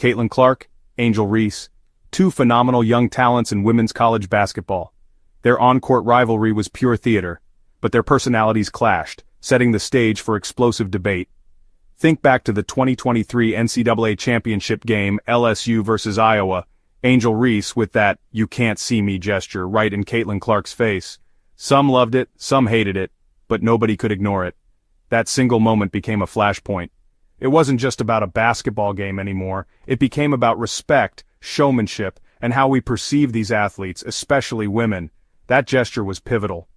Caitlin Clark, Angel Reese, two phenomenal young talents in women's college basketball. Their on-court rivalry was pure theater, but their personalities clashed, setting the stage for explosive debate. Think back to the 2023 NCAA championship game LSU versus Iowa, Angel Reese with that "you can't see me" gesture right in Caitlin Clark's face. Some loved it, some hated it, but nobody could ignore it. That single moment became a flashpoint. It wasn't just about a basketball game anymore, it became about respect, showmanship, and how we perceive these athletes, especially women. That gesture was pivotal.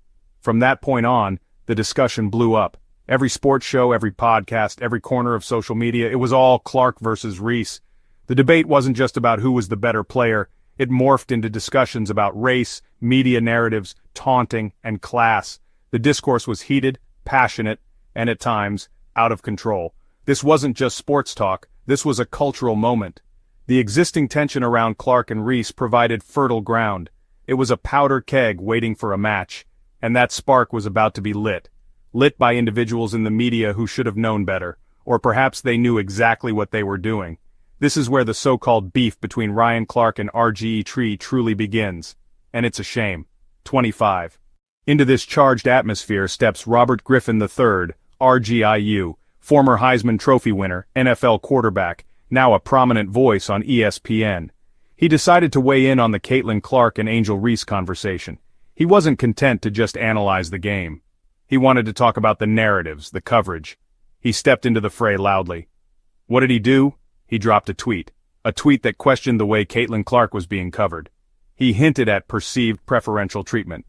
From that point on, the discussion blew up. Every sports show, every podcast, every corner of social media, it was all Clark versus Reese. The debate wasn't just about who was the better player, it morphed into discussions about race, media narratives, taunting, and class. The discourse was heated, passionate, and at times, out of control. This wasn't just sports talk, this was a cultural moment. The existing tension around Clark and Reese provided fertile ground. It was a powder keg waiting for a match, and that spark was about to be lit. Lit by individuals in the media who should have known better, or perhaps they knew exactly what they were doing. This is where the so-called beef between Ryan Clark and RGIII truly begins. And it's a shame. 25. Into this charged atmosphere steps Robert Griffin III, RGIU, former Heisman Trophy winner, NFL quarterback, now a prominent voice on ESPN. He decided to weigh in on the Caitlin Clark and Angel Reese conversation. He wasn't content to just analyze the game. He wanted to talk about the narratives, the coverage. He stepped into the fray loudly. What did he do? He dropped a tweet that questioned the way Caitlin Clark was being covered. He hinted at perceived preferential treatment.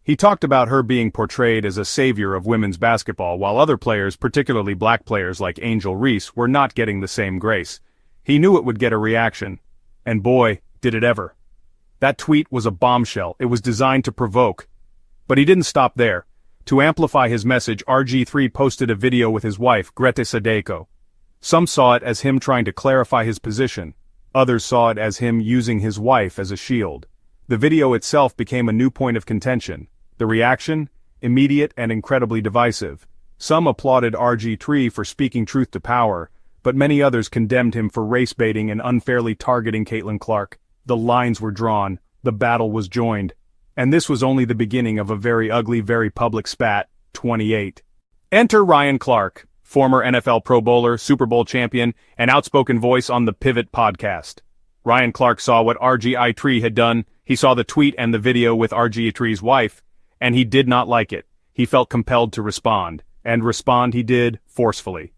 He talked about her being portrayed as a savior of women's basketball while other players, particularly black players like Angel Reese, were not getting the same grace. He knew it would get a reaction. And boy, did it ever. That tweet was a bombshell. It was designed to provoke. But he didn't stop there. To amplify his message, RG3 posted a video with his wife, Greta Sadeko. Some saw it as him trying to clarify his position. Others saw it as him using his wife as a shield. The video itself became a new point of contention. The reaction? Immediate and incredibly divisive. Some applauded RG3 for speaking truth to power, but many others condemned him for race baiting and unfairly targeting Caitlin Clark. The lines were drawn. The battle was joined. And this was only the beginning of a very ugly, very public spat. 28. Enter Ryan Clark, former NFL Pro Bowler, Super Bowl champion, and outspoken voice on the Pivot podcast. Ryan Clark saw what RGIII had done. He saw the tweet and the video with RGIII's wife, and he did not like it. He felt compelled to respond, and respond he did, forcefully.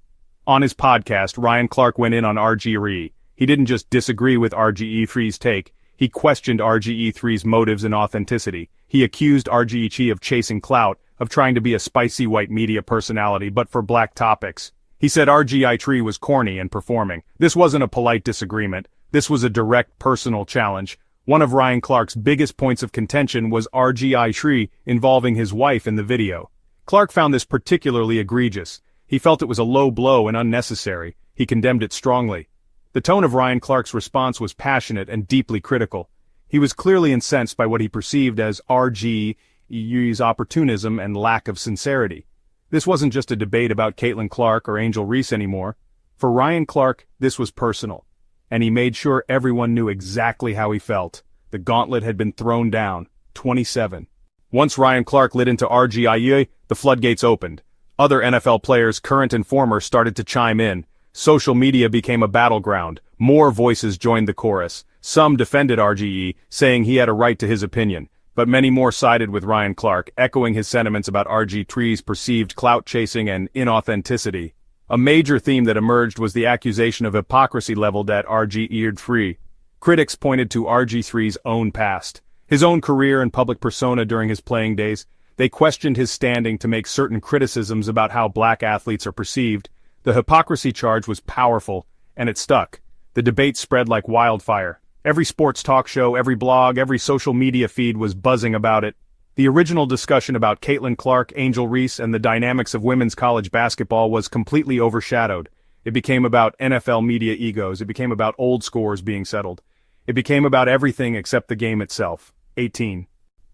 On his podcast, Ryan Clark went in on RGIII. He didn't just disagree with RGIII's take, he questioned RGIII's motives and authenticity. He accused RGIII of chasing clout, of trying to be a spicy white media personality but for black topics. He said RGIII was corny and performing. This wasn't a polite disagreement. This was a direct personal challenge. One of Ryan Clark's biggest points of contention was RGIII involving his wife in the video. Clark found this particularly egregious. He felt it was a low blow and unnecessary. He condemned it strongly. The tone of Ryan Clark's response was passionate and deeply critical. He was clearly incensed by what he perceived as RGIII's opportunism and lack of sincerity. This wasn't just a debate about Caitlin Clark or Angel Reese anymore. For Ryan Clark, this was personal. And he made sure everyone knew exactly how he felt. The gauntlet had been thrown down. 27. Once Ryan Clark lit into RGIII, the floodgates opened. Other NFL players, current and former, started to chime in. Social media became a battleground. More voices joined the chorus. Some defended RGIII, saying he had a right to his opinion. But many more sided with Ryan Clark, echoing his sentiments about RG3's perceived clout-chasing and inauthenticity. A major theme that emerged was the accusation of hypocrisy leveled at RGIII. Critics pointed to RG3's own past, his own career and public persona during his playing days. They questioned his standing to make certain criticisms about how black athletes are perceived. The hypocrisy charge was powerful, and it stuck. The debate spread like wildfire. Every sports talk show, every blog, every social media feed was buzzing about it. The original discussion about Caitlin Clark, Angel Reese, and the dynamics of women's college basketball was completely overshadowed. It became about NFL media egos. It became about old scores being settled. It became about everything except the game itself. 18.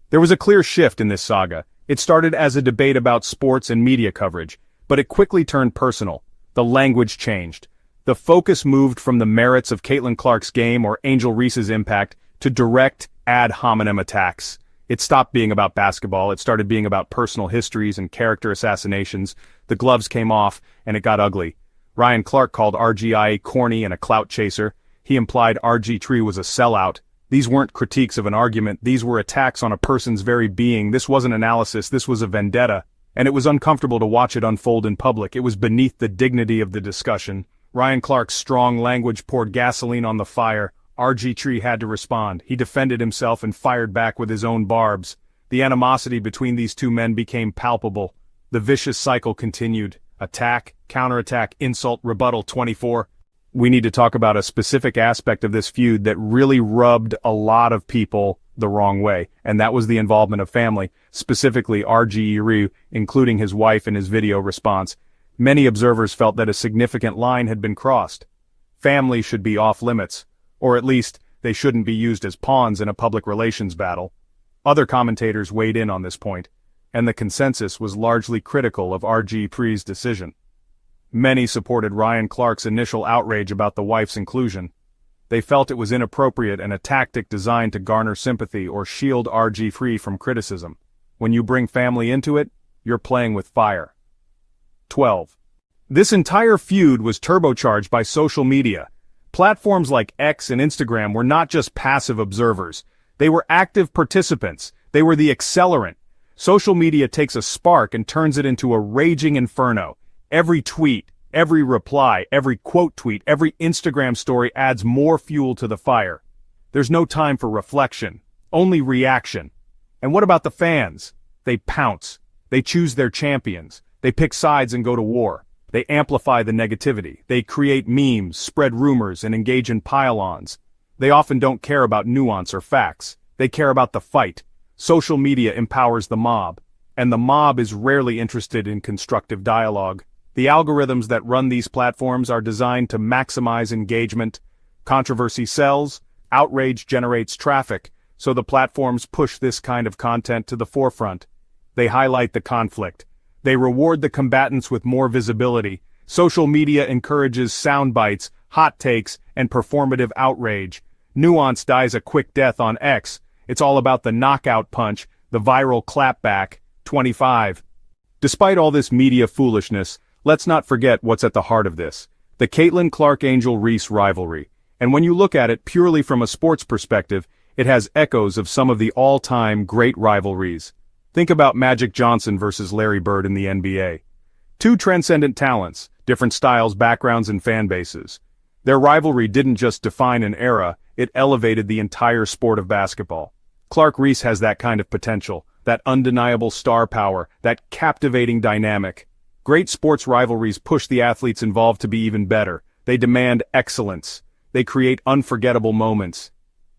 There was a clear shift in this saga. It started as a debate about sports and media coverage, but it quickly turned personal. The language changed. The focus moved from the merits of Caitlin Clark's game or Angel Reese's impact to direct ad hominem attacks. It stopped being about basketball, it started being about personal histories and character assassinations. The gloves came off, and it got ugly. Ryan Clark called RGIII corny and a clout chaser. He implied RG3 was a sellout. These weren't critiques of an argument, these were attacks on a person's very being. This wasn't analysis, this was a vendetta. And it was uncomfortable to watch it unfold in public. It was beneath the dignity of the discussion. Ryan Clark's strong language poured gasoline on the fire. RG3 had to respond. He defended himself and fired back with his own barbs. The animosity between these two men became palpable. The vicious cycle continued. Attack, counterattack, insult, rebuttal. 24. We need to talk about a specific aspect of this feud that really rubbed a lot of people the wrong way, and that was the involvement of family, specifically RGIII, including his wife in his video response. Many observers felt that a significant line had been crossed. Family should be off limits, or at least, they shouldn't be used as pawns in a public relations battle. Other commentators weighed in on this point, and the consensus was largely critical of RG3's decision. Many supported Ryan Clark's initial outrage about the wife's inclusion. They felt it was inappropriate and a tactic designed to garner sympathy or shield RG3 from criticism. When you bring family into it, you're playing with fire. 12. This entire feud was turbocharged by social media. Platforms like X and Instagram were not just passive observers. They were active participants. They were the accelerant. Social media takes a spark and turns it into a raging inferno. Every tweet, every reply, every quote tweet, every Instagram story adds more fuel to the fire. There's no time for reflection, only reaction. And what about the fans? They pounce. They choose their champions. They pick sides and go to war. They amplify the negativity. They create memes, spread rumors, and engage in pile-ons. They often don't care about nuance or facts. They care about the fight. Social media empowers the mob, and the mob is rarely interested in constructive dialogue. The algorithms that run these platforms are designed to maximize engagement. Controversy sells, outrage generates traffic, so the platforms push this kind of content to the forefront. They highlight the conflict. They reward the combatants with more visibility. Social media encourages sound bites, hot takes, and performative outrage. Nuance dies a quick death on X. It's all about the knockout punch, the viral clapback. 25. Despite all this media foolishness, let's not forget what's at the heart of this. The Caitlin Clark-Angel Reese rivalry. And when you look at it purely from a sports perspective, it has echoes of some of the all-time great rivalries. Think about Magic Johnson versus Larry Bird in the NBA. Two transcendent talents, different styles, backgrounds, and fan bases. Their rivalry didn't just define an era, it elevated the entire sport of basketball. Clark-Reese has that kind of potential, that undeniable star power, that captivating dynamic. Great sports rivalries push the athletes involved to be even better. They demand excellence. They create unforgettable moments.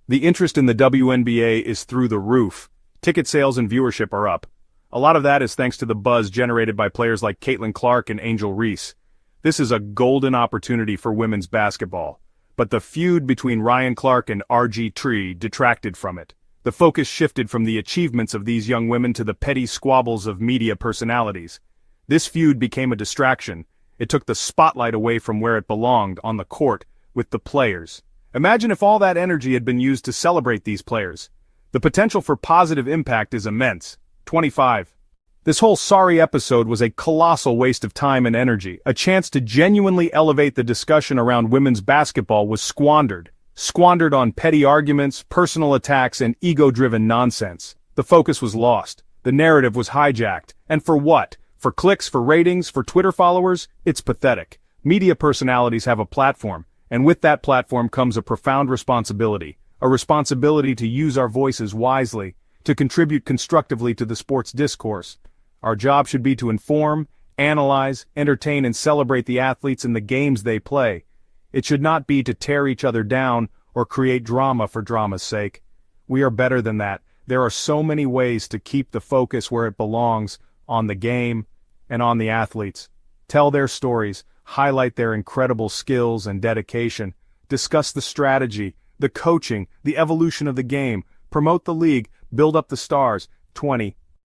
The interest in the WNBA is through the roof. Ticket sales and viewership are up. A lot of that is thanks to the buzz generated by players like Caitlin Clark and Angel Reese. This is a golden opportunity for women's basketball. But the feud between Ryan Clark and RG3 detracted from it. The focus shifted from the achievements of these young women to the petty squabbles of media personalities. This feud became a distraction. It took the spotlight away from where it belonged, on the court, with the players. Imagine if all that energy had been used to celebrate these players. The potential for positive impact is immense. 25. This whole sorry episode was a colossal waste of time and energy. A chance to genuinely elevate the discussion around women's basketball was squandered. Squandered on petty arguments, personal attacks, and ego-driven nonsense. The focus was lost. The narrative was hijacked. And for what? For clicks, for ratings, for Twitter followers? It's pathetic. Media personalities have a platform, and with that platform comes a profound responsibility. A responsibility to use our voices wisely, to contribute constructively to the sports discourse. Our job should be to inform, analyze, entertain, and celebrate the athletes and the games they play. It should not be to tear each other down or create drama for drama's sake. We are better than that. There are so many ways to keep the focus where it belongs, on the game and on the athletes. Tell their stories, highlight their incredible skills and dedication, discuss the strategy, the coaching, the evolution of the game, promote the league, build up the stars. 20.